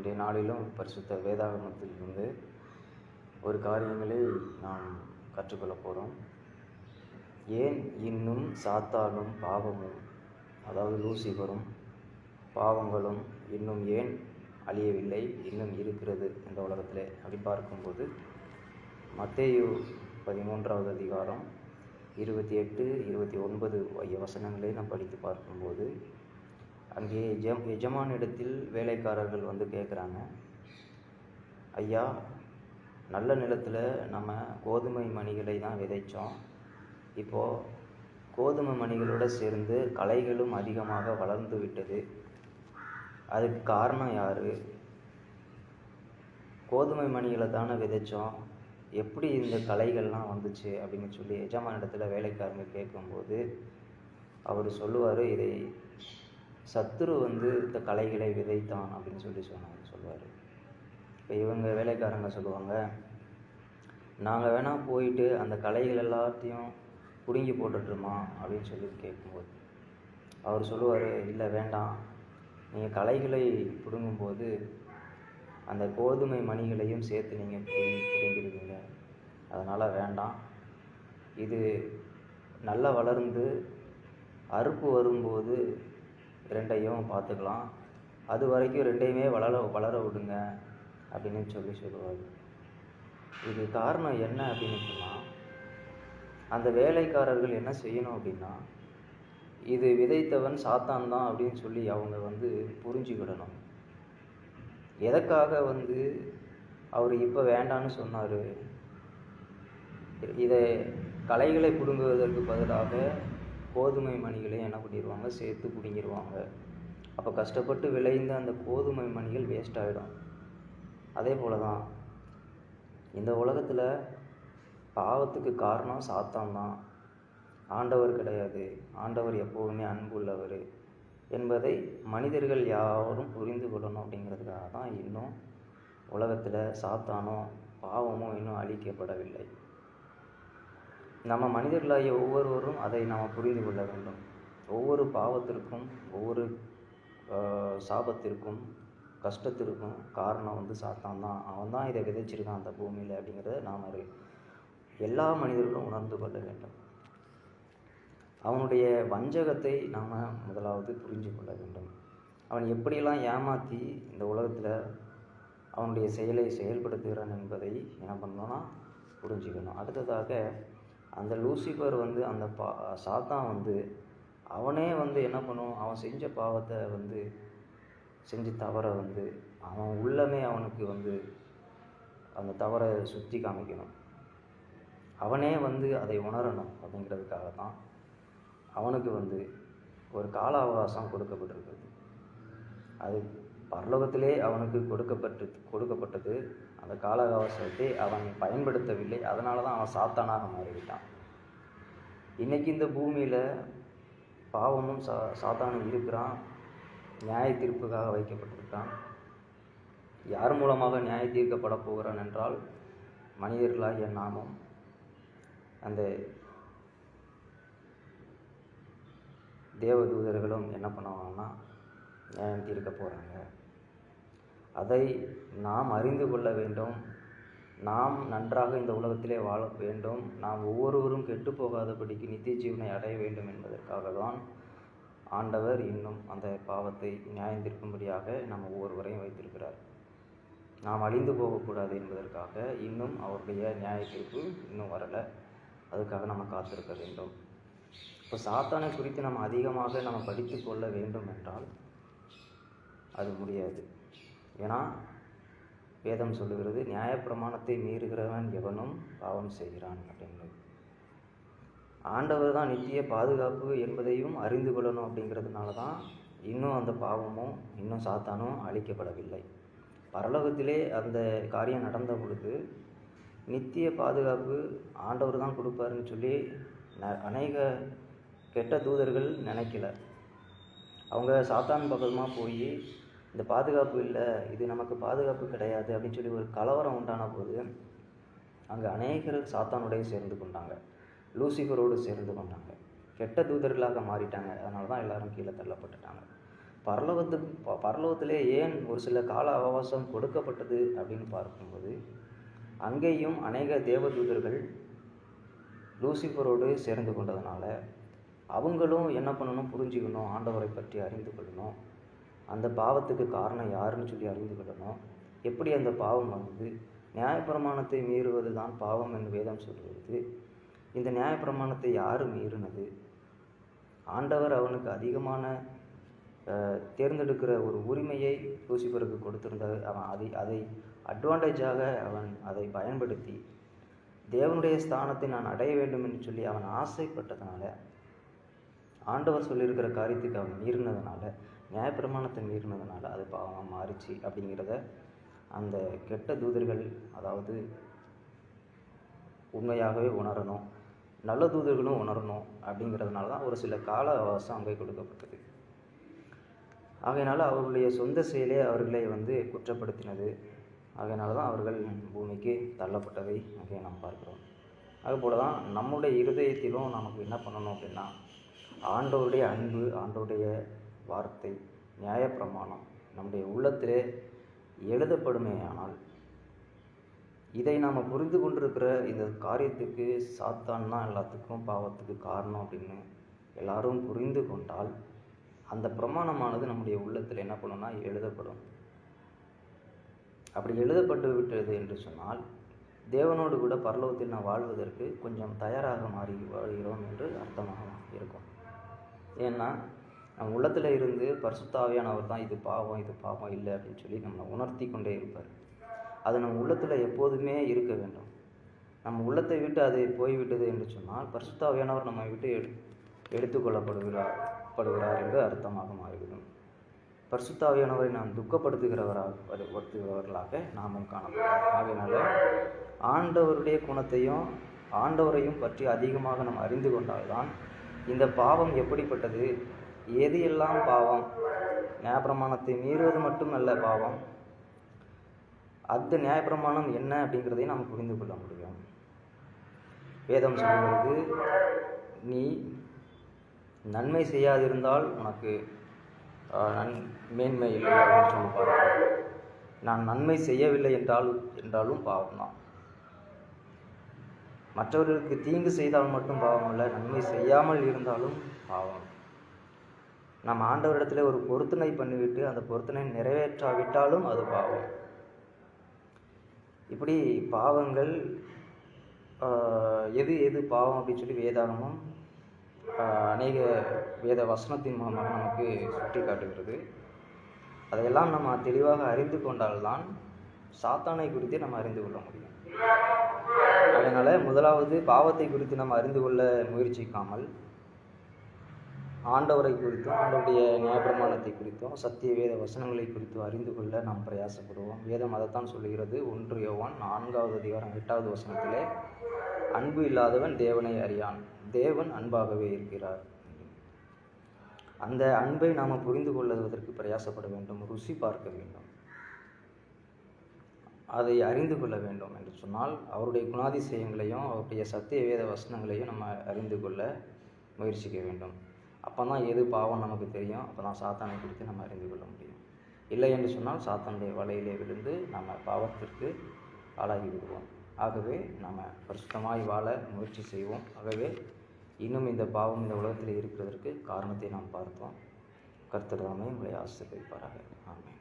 இன்றைய நாளிலும் பரிசுத்த வேதாகமத்திலிருந்து ஒரு காரியங்களை நாம் கற்றுக்கொள்ளப் போகிறோம். ஏன் இன்னும் சாத்தானும் பாவமும், அதாவது லூசிபரும் பாவங்களும் இன்னும் ஏன் அழியவில்லை, இன்னும் இருக்கிறது இந்த உலகத்திலே அப்படி பார்க்கும்போது, மத்தேயு 13வது அதிகாரம் 28, 29 வசனங்களை நாம் படித்து பார்க்கும்போது, அங்கே எஜமானிடத்தில் வேலைக்காரர்கள் வந்து கேட்குறாங்க, ஐயா, நல்ல நிலத்தில் நம்ம கோதுமை மணிகளை தான் விதைத்தோம், இப்போது கோதுமை மணிகளோடு சேர்ந்து களைகளும் அதிகமாக வளர்ந்து விட்டது, அதுக்கு காரணம் யார்? கோதுமை மணிகளை தானே விதைச்சோம், எப்படி இந்த களைகள்லாம் வந்துச்சு அப்படின்னு சொல்லி எஜமானிடத்தில் வேலைக்காரங்க கேட்கும்போது அவர் சொல்லுவார், இதை சத்துரு வந்து இந்த களைகளை விதைத்தான் அப்படின்னு சொல்லுவார். இப்போ இவங்க வேலைக்காரங்க சொல்லுவாங்க, நாங்கள் வேணால் போயிட்டு அந்த களைகள் எல்லாத்தையும் பிடுங்கி போட்டுட்டுருமா அப்படின்னு சொல்லி கேட்கும்போது அவர் சொல்லுவார், இல்லை வேண்டாம், நீங்கள் களைகளை பிடுங்கும்போது அந்த கோதுமை மணிகளையும் சேர்த்து நீங்கள் பிடுங்கிடுவீங்க, அதனால் வேண்டாம், இது நல்லா வளர்ந்து அறுப்பு வரும்போது ரெண்டையும் பார்த்துக்கலாம், அது வரைக்கும் ரெண்டையுமே வளர விடுங்க அப்படின்னு சொல்லுவார். இது காரணம் என்ன அப்படின்னு சொன்னால், அந்த வேலைக்காரர்கள் என்ன செய்யணும் அப்படின்னா, இது விதைத்தவன் சாத்தான் தான் அப்படின்னு சொல்லி அவங்க வந்து புரிஞ்சுக்கிடணும். எதற்காக வந்து அவர் இப்போ வேண்டான்னு சொன்னார்? இதை களைகளை பிடுங்குவதற்கு பதிலாக கோதுமை மணிகளை என்ன பண்ணிடுவாங்க, சேர்த்து பிடுங்கிடுவாங்க. அப்போ கஷ்டப்பட்டு விளைந்த அந்த கோதுமை மணிகள் வேஸ்ட் ஆகிடும். அதே போல தான் இந்த உலகத்தில் பாவத்துக்கு காரணம் சாத்தான் தான், ஆண்டவர் கிடையாது. ஆண்டவர் எப்போதுமே அன்பு உள்ளவர் என்பதை மனிதர்கள் யாரும் புரிந்து கொள்ளணும். அப்படிங்கிறதுக்காக தான் இன்னும் உலகத்தில் சாத்தானும் பாவமும் இன்னும் அழிக்கப்படவில்லை. நம்ம மனிதர்களாகிய ஒவ்வொருவரும் அதை நாம் புரிந்து கொள்ள வேண்டும். ஒவ்வொரு பாவத்திற்கும், ஒவ்வொரு சாபத்திற்கும், கஷ்டத்திற்கும் காரணம் வந்து சாத்தான் தான். அவன் தான் இதை விதைச்சிருக்கான் அந்த பூமியில் அப்படிங்கிறத நாம் எல்லா மனிதர்களும் உணர்ந்து கொள்ள வேண்டும். அவனுடைய வஞ்சகத்தை நாம் முதலாவது புரிஞ்சு கொள்ள வேண்டும். அவன் எப்படியெல்லாம் ஏமாற்றி இந்த உலகத்தில் அவனுடைய செயலை செயல்படுத்துகிறான் என்பதை என்ன பண்ணணும்னா புரிஞ்சுக்கணும். அடுத்ததாக அந்த லூசிபர் வந்து அந்த சாத்தான் வந்து அவனே வந்து என்ன பண்ணும், அவன் செஞ்ச பாவத்தை வந்து செஞ்ச தவறை வந்து அவன் உள்ளமே அவனுக்கு வந்து அந்த தவறை சுற்றி காமிக்கணும். அவனே வந்து அதை உணரணும். அப்படிங்கிறதுக்காக தான் அவனுக்கு வந்து ஒரு கால அவகாசம் கொடுக்கப்பட்டிருக்கிறது. அது பரலோகத்திலே அவனுக்கு கொடுக்கப்பட்டது. அந்த கால அவகாசத்தை அவன் பயன்படுத்தவில்லை. அதனால தான் அவன் சாத்தானாக மாறிவிட்டான். இன்றைக்கி இந்த பூமியில் பாவமும் சாத்தானும் இருக்கிறான். நியாய தீர்ப்புக்காக வைக்கப்பட்டிருக்கான். யார் மூலமாக நியாய தீர்க்கப்பட போகிறான் என்றால், மனிதர்களாகிய நாமும் அந்த தேவதூதர்களும் என்ன பண்ணுவாங்கன்னா நியாயம் தீர்க்க போகிறாங்க. அதை நாம் அறிந்து கொள்ள வேண்டும். நாம் நன்றாக இந்த உலகத்திலே வாழ வேண்டும். நாம் ஒவ்வொருவரும் கெட்டு போகாதபடிக்கு நித்திய ஜீவனை அடைய வேண்டும் என்பதற்காக தான் ஆண்டவர் இன்னும் அந்த பாவத்தை நியாயம் தீர்க்கும்படியாக நம்ம ஒவ்வொருவரையும் வைத்திருக்கிறார். நாம் அழிந்து போகக்கூடாது என்பதற்காக இன்னும் அவருடைய நியாய தீர்ப்பு இன்னும் வரலை. அதுக்காக நம்ம காத்திருக்க வேண்டும். இப்போ சாத்தானை குறித்து நம்ம அதிகமாக நம்ம படித்து கொள்ள வேண்டும் என்றால் அது முடியாது. ஏன்னா வேதம் சொல்லுகிறது, நியாயப்பிரமாணத்தை மீறுகிறவன் எவனும் பாவம் செய்கிறான் அப்படிங்கிறது. ஆண்டவர் தான் நித்திய பாதுகாப்பு என்பதையும் அறிந்து கொள்ளணும். அப்படிங்கிறதுனால தான் இன்னும் அந்த பாவமும் இன்னும் சாத்தானும் அழிக்கப்படவில்லை. பரலோகத்திலே அந்த காரியம் நடந்த பொழுது நித்திய பாதுகாப்பு ஆண்டவர் தான் கொடுப்பாருன்னு சொல்லி அநேக கெட்ட தூதர்கள் நினைக்கல. அவங்க சாத்தான் பக்கமாக போய் இந்த பாதுகாப்பு இல்லை, இது நமக்கு பாதுகாப்பு கிடையாது அப்படின்னு சொல்லி ஒரு கலவரம் உண்டான போது அங்கே அநேகர் சாத்தானுடைய சேர்ந்து கொண்டாங்க, லூசிபரோடு சேர்ந்து கொண்டாங்க, கெட்ட தூதர்களாக மாறிட்டாங்க. அதனால தான் எல்லாரும் கீழே தள்ளப்பட்டுட்டாங்க. பரலோகத்திலே ஏன் ஒரு சில கால அவகாசம் கொடுக்கப்பட்டது அப்படின்னு பார்க்கும்போது, அங்கேயும் அநேக தேவதூதர்கள் லூசிஃபரோடு சேர்ந்து கொண்டதுனால அவங்களும் என்ன பண்ணணும், புரிஞ்சுக்கணும், ஆண்டவரை பற்றி அறிந்து கொள்ளணும், அந்த பாவத்துக்கு காரணம் யாருன்னு சொல்லி அறிந்து கொள்ளணும், எப்படி அந்த பாவம் வந்து நியாயப்பிரமாணத்தை மீறுவது தான் பாவம் என்று வேதம் சொல்கிறது. இந்த நியாயப்பிரமாணத்தை யார் மீறினது? ஆண்டவர் அவனுக்கு அதிகமான தேர்ந்தெடுக்கிற ஒரு உரிமையை லூசிஃபருக்கு கொடுத்திருந்தார். அவன் அதை அட்வான்டேஜாக அவன் அதை பயன்படுத்தி தேவனுடைய ஸ்தானத்தை நான் அடைய வேண்டும் என்று சொல்லி அவன் ஆசைப்பட்டதுனால, ஆண்டவர் சொல்லியிருக்கிற காரியத்துக்கு அவன் மீறினதுனால, நியாயப்பிரமாணத்தை மீறினதுனால அது பாவமாக மாறிச்சு அப்படிங்கிறத அந்த கெட்ட தூதர்கள், அதாவது உண்மையாகவே உணரணும், நல்ல தூதர்களும் உணரணும். அப்படிங்கிறதுனால தான் ஒரு சில கால அவகாசம் அங்கே கொடுக்கப்பட்டது. ஆகையினால அவர்களுடைய சொந்த செயலே அவர்களை வந்து குற்றப்படுத்தினது. ஆகையினால தான் அவர்கள் பூமிக்கு தள்ளப்பட்டதை அங்கே நாம் பார்க்கிறோம். அதுபோல தான் நம்முடைய இருதயத்திலும் நமக்கு என்ன பண்ணணும் அப்படின்னா, ஆண்டவருடைய அன்பு, ஆண்டவருடைய வார்த்தை, நியாயப்பிரமாணம் நம்முடைய உள்ளத்திலே எழுதப்படுமே ஆனால், இதை நாம் புரிந்து கொண்டிருக்கிற இந்த காரியத்துக்கு சாத்தான் தான் எல்லாத்துக்கும் பாவத்துக்கு காரணம் அப்படின்னு எல்லாரும் புரிந்து கொண்டால், அந்த பிரமாணமானது நம்முடைய உள்ளத்தில் என்ன பண்ணுன்னா எழுதப்படும். அப்படி எழுதப்பட்டு விட்டது என்று சொன்னால், தேவனோடு கூட பரலோகத்தில் நாம் வாழ்வதற்கு கொஞ்சம் தயாராக மாறி வாழ்கிறோம் என்று அர்த்தமாக இருக்கும். ஏன்னா நம்ம உள்ளத்தில் இருந்து பரிசுத்த ஆவியானவர் தான் இது பாவம் இது பாவம் இல்லை அப்படின்னு சொல்லி நம்மளை உணர்த்தி கொண்டே இருப்பார். அது நம்ம உள்ளத்தில் எப்போதுமே இருக்க வேண்டும். நம்ம உள்ளத்தை விட்டு அது போய்விட்டது என்று சொன்னால், பரிசுத்த ஆவியானவர் நம்மை விட்டு எடுத்துக்கொள்ளப்படுகிறார் என்று அர்த்தமாக மாறிவிடும். பரிசுத்த ஆவியானவரை நாம் துக்கப்படுத்துகிறவர்களாக நாமும் காணப்படும். ஆகையினால ஆண்டவருடைய குணத்தையும் ஆண்டவரையும் பற்றி அதிகமாக நாம் அறிந்து கொண்டால்தான் இந்த பாவம் எப்படிப்பட்டது, எது எல்லாம் பாவம், நியாயப்பிரமாணத்தை மீறுவது மட்டுமல்ல பாவம், அந்த நியாயப்பிரமாணம் என்ன அப்படிங்கிறதை நாம் புரிந்து கொள்ள முடியும். வேதம் சொல்கிறது, நீ நன்மை செய்யாதிருந்தால் உனக்கு மேன்மை இல்லை அப்படின்னு சொல்லி பார்க்கிறோம். நான் நன்மை செய்யவில்லை என்றாலும் பாவம்தான். மற்றவர்களுக்கு தீங்கு செய்தால் மட்டும் பாவம் அல்ல, நன்மை செய்யாமல் இருந்தாலும் பாவம். நாம் ஆண்டவரிடத்தில் ஒரு பொருத்தனை பண்ணிவிட்டு அந்த பொருத்தனை நிறைவேற்றாவிட்டாலும் அது பாவம். இப்படி பாவங்கள் எது பாவம் அப்படின்னு சொல்லி வேதாகமும் அநேக வேத வசனத்தின் மூலமாக நமக்கு சுட்டி காட்டுகிறது. அதையெல்லாம் நம்ம தெளிவாக அறிந்து கொண்டால்தான் சாத்தானை குறித்து நம்ம அறிந்து கொள்ள முடியும். அதனால் முதலாவது பாவத்தை குறித்து நம்ம அறிந்து கொள்ள முயற்சிக்காமல், ஆண்டவரை குறித்தும் ஆண்டவருடைய நியாயப்பிரமாணத்தை குறித்தும் சத்திய வேத வசனங்களை குறித்தும் அறிந்து கொள்ள நாம் பிரயாசப்படுவோம். வேதம் அதைத்தான் சொல்லுகிறது. 1 யோவான் 4வது அதிகாரம் 8வது வசனத்திலே, அன்பு இல்லாதவன் தேவனை அறியான், தேவன் அன்பாகவே இருக்கிறார். அந்த அன்பை நாம் புரிந்து கொள்வதற்கு பிரயாசப்பட வேண்டும், ருசி பார்க்க வேண்டும், அதை அறிந்து கொள்ள வேண்டும் என்று சொன்னால் அவருடைய குணாதிசயங்களையும் அவருடைய சத்திய வேத வசனங்களையும் நம்ம அறிந்து கொள்ள முயற்சிக்க வேண்டும். அப்போ தான் எது பாவம் நமக்கு தெரியும். அப்போ தான் சாத்தானை குறித்து நம்ம அறிந்து கொள்ள முடியும். இல்லை என்று சொன்னால் சாத்தானுடைய வலையிலே விழுந்து நம்ம பாவத்திற்கு ஆளாகி விடுவோம். ஆகவே நம்ம பரிசுத்தமாய் வாழ முயற்சி செய்வோம். ஆகவே இன்னும் இந்த பாவம் இந்த உலகத்தில் இருக்கிறதற்கு காரணத்தை நாம் பார்த்தோம். கர்த்தர் தாமே உங்களை ஆசீர்வதிப்பாராக. ஆமென்.